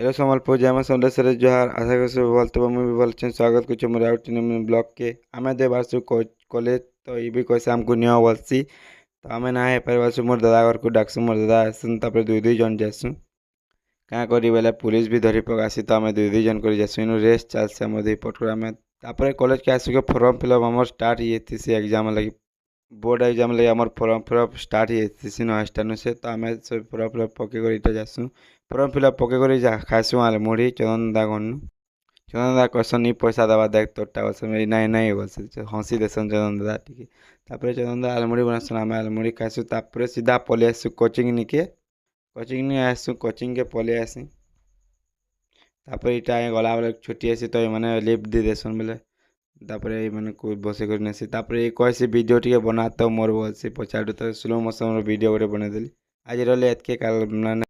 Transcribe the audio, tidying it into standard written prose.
hello Sambalpur जय मां समलेश्वरी जोहार आशा कर सब भल तब मुझे भी भल अच्छे स्वागत कुछ मोर आउट ब्लॉग के आमे दे बासु कॉलेज तो ये भी कैसे हमको निया बोलसी तो आमे ना है पर मोर दादा घर को डाकसु मोर दादा आसन तापर दुई दुई जन जासु क्या करी बेले पुलिस भी धरी पकासी तो आमे दुई दुई जन कर जासु इनु रेस चलसे हम दुई पटरा में तापर कॉलेज के आसु के फॉर्म फिलअप हमर स्टार्ट ये थी से एग्जाम लगी बोर्ड एग्जाम लगे आमर फॉर्म फिलअप स्टार्ट ही सिनो स्टार्ट से तो आम सब फॉर्म फिलअप पके कर इटा जासु फॉर्म फिलअप पके कर जा खासु आले मुढ़ी चंदन दा गनु चंदन दा क्वेश्चन नहीं पैसा दबा देख तोटा बस मेरी नहीं नहीं बस हंसी देसन चंदन दा टिके तापर चंदन दा आलमुड़ी बनासन आम आलमुड़ी खासु तापर सीधा पले आसु कोचिंग निके कोचिंग नहीं आसु कोचिंग के पले आसी तापर इटा गला बेले छुट्टी आसी तो माने लिफ्ट दे देसन बेले तापर मैंने को बस करनेसी तापर ये कैसे वीडियो टी बनाता मोर बोलसी पछाड़ू तो स्लो मोशन वीडियो गोटे बनईदेली आज रही एतके काल